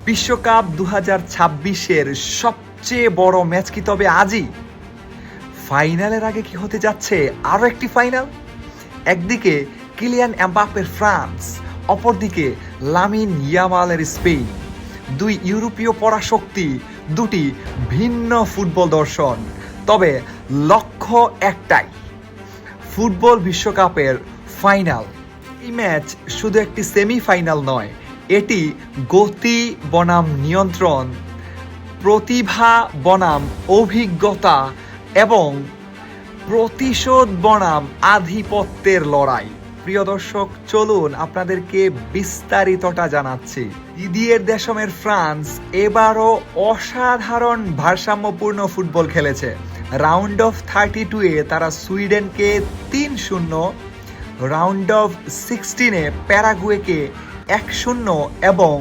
বিশ্বকাপ 2026-এর সবচেয়ে বড় ম্যাচ কি তবে আজই? ফাইনালের আগে কি হতে যাচ্ছে আরও একটি ফাইনাল? একদিকে কিলিয়ান এমবাপ্পের ফ্রান্স, অপরদিকে লামিন ইয়ামালের স্পেন। দুই ইউরোপীয় পরাশক্তি, দুটি ভিন্ন ফুটবল দর্শন। তবে লক্ষ্য একটাই, ফুটবল বিশ্বকাপের ফাইনাল। এই ম্যাচ শুধু একটি সেমিফাইনাল নয়, এটি গতি বনাম নিয়ন্ত্রণ, প্রতিভা বনাম অভিজ্ঞতা এবং প্রতিশোধ বনাম আধিপত্যের লড়াই। প্রিয় দর্শক, চলুন আপনাদেরকে বিস্তারিতটা জানাচ্ছি। দিদিয়ের দেশমের ফ্রান্স এবারও অসাধারণ ভারসাম্যপূর্ণ ফুটবল খেলেছে। রাউন্ড অফ 32-এ তারা সুইডেনকে 3-0, রাউন্ড অফ 16-এ প্যারাগুয়েকে 1-0 এবং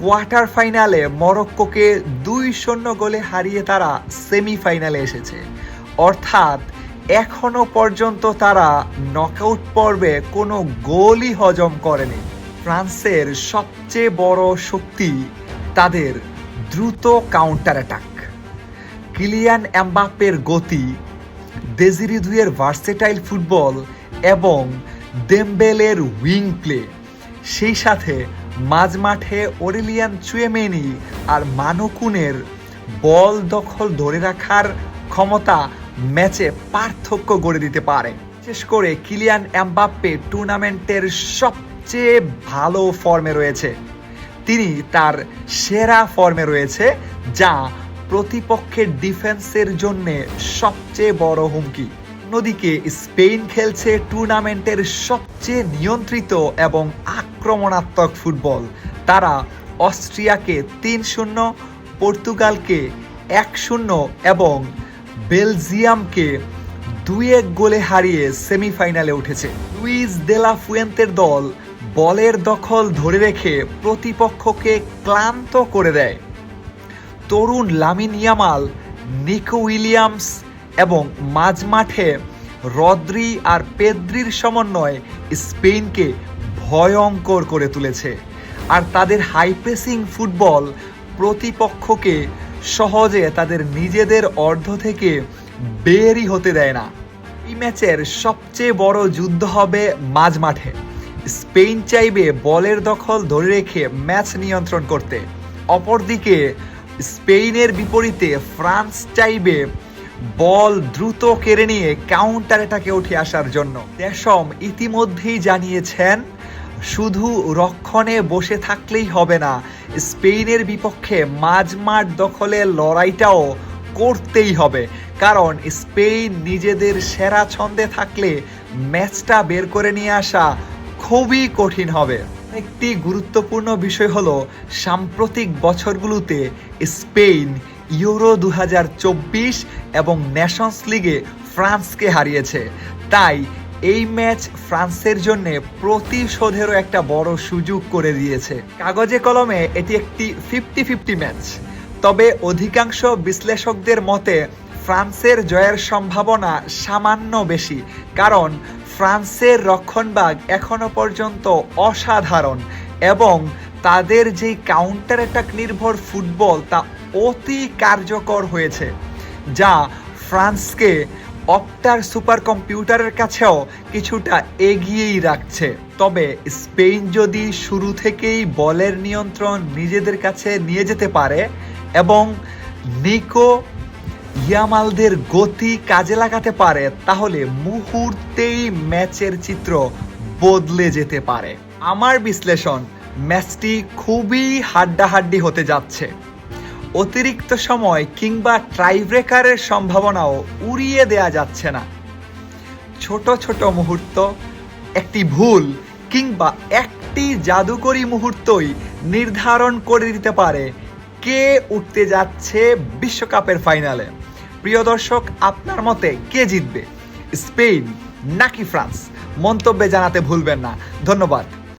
কোয়ার্টার ফাইনালে মরক্কোকে 2-0 গোলে হারিয়ে তারা সেমিফাইনালে এসেছে। অর্থাৎ এখনো পর্যন্ত তারা নকআউট পর্বে কোনো গোলই হজম করেনি। ফ্রান্সের সবচেয়ে বড় শক্তি তাদের দ্রুত কাউন্টার অ্যাটাক, কিলিয়ান এমবাপ্পের গতি, দেজিরি দুইয়ের ভার্সেটাইল ফুটবল এবং দেমবেলের উইং প্লে। সেই সাথে মাঝমাঠে অরেলিয়ান চুয়েমেনি আর মানুকুনের বল দখল ধরে রাখার ক্ষমতা ম্যাচে পার্থক্য গড়ে দিতে পারে। বিশেষ করে কিলিয়ান এমবাপ্পে টুর্নামেন্টের সবচেয়ে ভালো ফর্মে রয়েছে। তিনি তার সেরা ফর্মে রয়েছে, যা প্রতিপক্ষের ডিফেন্সের জন্য সবচেয়ে বড় হুমকি। অন্যদিকে স্পেন খেলছে টুর্নামেন্টের সবচেয়ে নিয়ন্ত্রিত এবং আক্রমণাত্মক ফুটবল। তারা অস্ট্রিয়াকে 3-0, পর্তুগালকে 1-0 এবং বেলজিয়ামকে 2-1 গোলে হারিয়ে সেমিফাইনালে উঠেছে। লুইস দে লা ফুয়েন্তের দল বলের দখল ধরে রেখে প্রতিপক্ষকে ক্লান্ত করে দেয়। তরুণ লামিন ইয়ামাল, নিকো উইলিয়ামস এবং মাঝমাঠে রদ্রি আর পেদ্রির সমন্বয় স্পেনকে ভয়ঙ্কর করে তুলেছে। আর তাদের হাই প্রেসিং ফুটবল প্রতিপক্ষকে সহজে তাদের নিজেদের অর্ধ থেকে বেরই হতে দেয় না। এই ম্যাচের সবচেয়ে বড় যুদ্ধ হবে মাঝমাঠে। স্পেন চাইবে বলের দখল ধরে রেখে ম্যাচ নিয়ন্ত্রণ করতে, অপরদিকে স্পেনের বিপরীতে ফ্রান্স চাইবে বল দ্রুত কেড়ে নিয়ে কাউন্টার অ্যাটাকে উঠে আসার জন্য। দেশম ইতিমধ্যেই জানিয়েছেন, শুধু রক্ষণে বসে থাকলেই হবে না, স্পেনের বিপক্ষে মাঝমাঠ দখলের লড়াইটাও করতেই হবে। কারণ স্পেন নিজেদের সেরা ছন্দে থাকলে ম্যাচটা বের করে নিয়ে আসা খুবই কঠিন হবে। একটি গুরুত্বপূর্ণ বিষয় হলো, সাম্প্রতিক বছরগুলোতে স্পেন ইউরো 2024 এবং নেশনস লিগে ফ্রান্সকে হারিয়েছে। তাই এই ম্যাচ ফ্রান্সের জন্য প্রতিশোধেরও একটা বড় সুযোগ করে দিয়েছে। কাগজে কলমে এটি একটি 50-50 ম্যাচ, তবে অধিকাংশ বিশ্লেষকদের মতে ফ্রান্সের জয়ের সম্ভাবনা সামান্য বেশি। কারণ ফ্রান্সের রক্ষণভাগ এখনো পর্যন্ত অসাধারণ এবং তাদের যেই কাউন্টার অ্যাটাক নির্ভর ফুটবল তা অতি কার্যকর হয়েছে, যা ফ্রান্সকে অপ্টার সুপার কম্পিউটারের কাছেও কিছুটা এগিয়েই রাখছে। তবে স্পেন যদি শুরু থেকেই বলের নিয়ন্ত্রণ নিজেদের কাছে নিয়ে যেতে পারে এবং নিকো ইয়ামালদের গতি কাজে লাগাতে পারে, তাহলে মুহূর্তেই ম্যাচের চিত্র বদলে যেতে পারে। আমার বিশ্লেষণ, ম্যাচটি খুবই হাড্ডাহাড্ডি হতে যাচ্ছে। অতিরিক্ত সময় কিংবা ট্রাইব্রেকারের সম্ভাবনাও উড়িয়ে দেয়া যাচ্ছে না। ছোট ছোট মুহূর্ত, একটি ভুল কিংবা একটি জাদুকরী মুহূর্তই নির্ধারণ করে দিতে পারে কে উঠতে যাচ্ছে বিশ্বকাপের ফাইনালে। প্রিয় দর্শক, আপনার মতে কে জিতবে, স্পেন নাকি ফ্রান্স? মন্তব্যে জানাতে ভুলবেন না। ধন্যবাদ।